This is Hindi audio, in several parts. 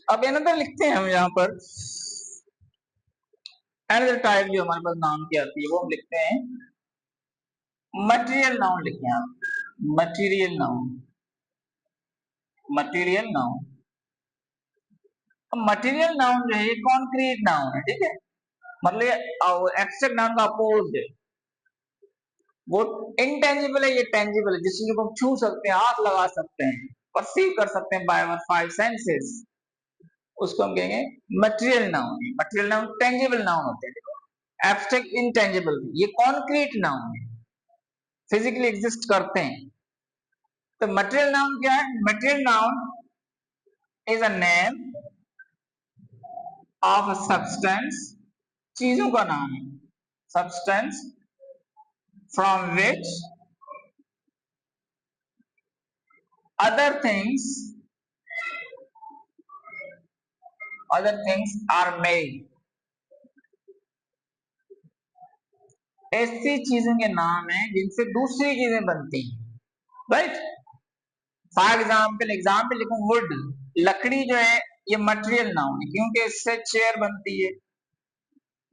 अब अनदर लिखते हैं हम यहाँ पर, अनदर टाइप जो हमारे पास नाउन की आती है वो हम लिखते हैं मटेरियल नाउन। लिखें आप material noun, material noun. Material noun जो है ये कॉन्क्रीट नाउन है, ठीक है, मतलब ये एब्स्ट्रैक्ट नाउन का अपोज है। वो इंटेंजिबल है, ये टेंजिबल है, जिस चीज को हम छू सकते हैं, हाथ लगा सकते हैं, परसीव कर सकते हैं बाय आवर फाइव सेंसेस, उसको हम कहेंगे material noun. Material noun tangible noun होते हैं, देखो एब्स्ट्रैक्ट इंटेंजिबल, ये कॉन्क्रीट नाउन है, फिजिकली एग्जिस्ट करते हैं। तो मटेरियल नाउन क्या है? Material noun is a name of a substance, चीजों का नाम है, substance from which other things are made, ऐसी चीजों के नाम है जिनसे दूसरी चीजें बनती हैं, राइट। फॉर एग्जाम्पल लिखूं वुड, लकड़ी जो है ये मटेरियल नाउन है, क्योंकि इससे चेयर बनती है,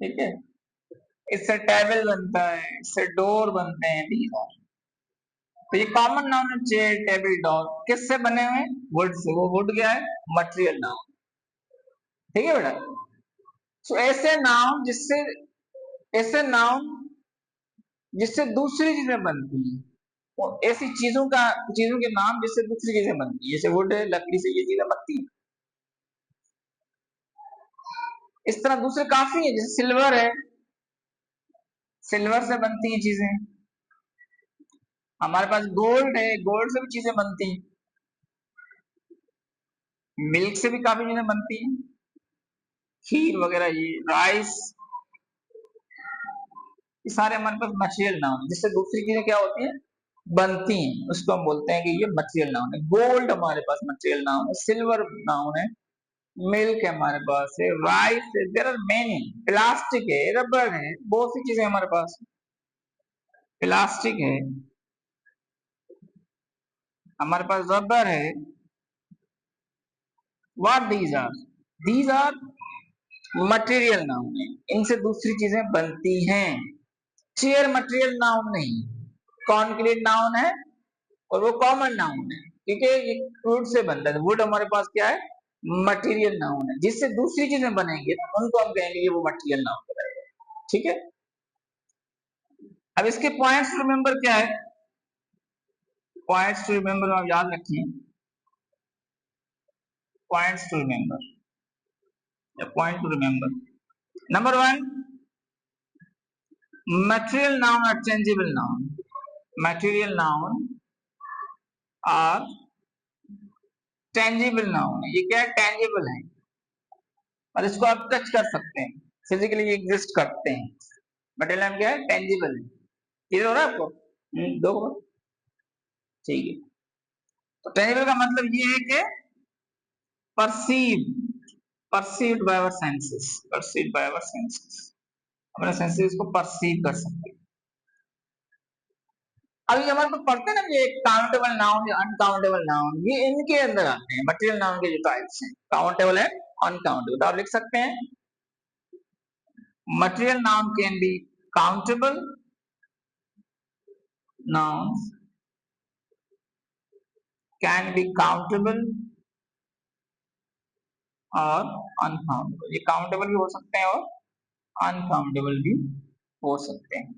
ठीक है, इससे टेबल बनता है, इससे डोर बनते हैं, ठीक है। तो ये कॉमन नाउन है, चेयर टेबल डोर, किससे बने हुए? Would say. वो वुड क्या है? मटेरियल नाउन, ठीक है बेटा। तो ऐसे नाउन जिससे दूसरी चीजें बनती हैं, और ऐसी चीजों के नाम जिससे दूसरी चीजें बनती है, जैसे वुड है, लकड़ी से ये चीजें बनती है। इस तरह दूसरे काफी है, जैसे सिल्वर है, सिल्वर से बनती है चीजें। हमारे पास गोल्ड है, गोल्ड से भी चीजें बनती हैं। मिल्क से भी काफी चीजें बनती हैं, खीर वगैरह, ये राइस, ये सारे हमारे पास मटेरियल नाउन है, जिससे दूसरी चीजें क्या होती हैं? बनती हैं, उसको हम बोलते हैं कि ये मटेरियल नाउन है। गोल्ड हमारे पास मटेरियल नाउन है, सिल्वर नाउन है, मिल्क है हमारे पास है, राइस है, देयर आर मेनी, प्लास्टिक है, रबर है, बहुत सी चीजें हमारे पास। प्लास्टिक है, हमारे पास रबर है, what these are material noun है, इनसे दूसरी चीजें बनती हैं। चेयर मटेरियल नाउन नहीं, कॉन्क्रीट नाउन है, और वो कॉमन नाउन है, क्योंकि ये वुड से बनता है। वुड हमारे पास क्या है? मटेरियल नाउन है, जिससे दूसरी चीजें बनेंगी उनको हम कहेंगे ये वो मटेरियल नाउन कहलाएगा, ठीक है। अब इसके पॉइंट्स टू रिमेंबर क्या है? पॉइंट्स टू रिमेंबर आप याद रखिए, पॉइंट्स टू रिमेंबर या point two remember. Number 1, material noun or tangible noun, material noun और tangible noun है। ये क्या है? tangible है, और इसको आप टच कर सकते हैं, फिजिकली एग्जिस्ट करते हैं। material noun क्या है? tangible है। क्लियर हो रहा है आपको? दो, ठीक है। तो tangible का मतलब ये है कि perceived by our senses, perceived by our senses, अपने सेंसेस को परसीव कर सकते हैं। अभी हमारे को पढ़ते हैं ना, ये काउंटेबल नाउन या अनकाउंटेबल नाउन, ये इनके अंदर आते हैं, मटेरियल नाउन के जो टाइप्स हैं, काउंटेबल है, अनकाउंटेबल। तो आप लिख सकते हैं material noun can be countable, nouns can be countable और अनकाउंटेबल। ये काउंटेबल भी हो सकते हैं और अनकाउंटेबल भी हो सकते हैं।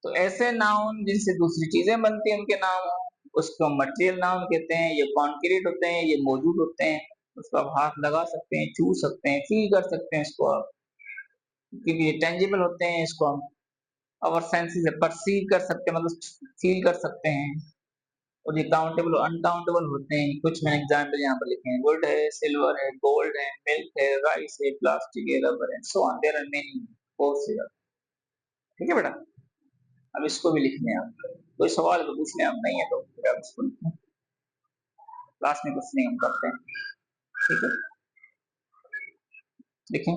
तो ऐसे नाउन जिनसे दूसरी चीजें बनती हैं, उनके नाम, उसको मटेरियल नाउन कहते हैं। ये कॉन्क्रीट होते हैं, ये मौजूद होते हैं, उसको आप हाथ लगा सकते हैं, छू सकते हैं, फील कर सकते हैं इसको आप, क्योंकि ये टेंजिबल होते हैं, इसको हम अवर सेंसेस से परसीव कर सकते हैं, मतलब फील कर सकते हैं। और ये काउंटेबल और अनकाउंटेबल होते हैं। कुछ मैंने एग्जाम्पल यहाँ पर लिखे हैं, वुड है, सिल्वर है, गोल्ड है, मिल्क है, राइस है, प्लास्टिक है, रबर है, so on, there are many, बहुत से। ठीक है बेटा, अब इसको भी लिखने हैं आप। कोई सवाल तो पूछने आप नहीं है तो फिर आप इसको क्लास में कुछ नहीं हम करते हैं, ठीक है। लिखें।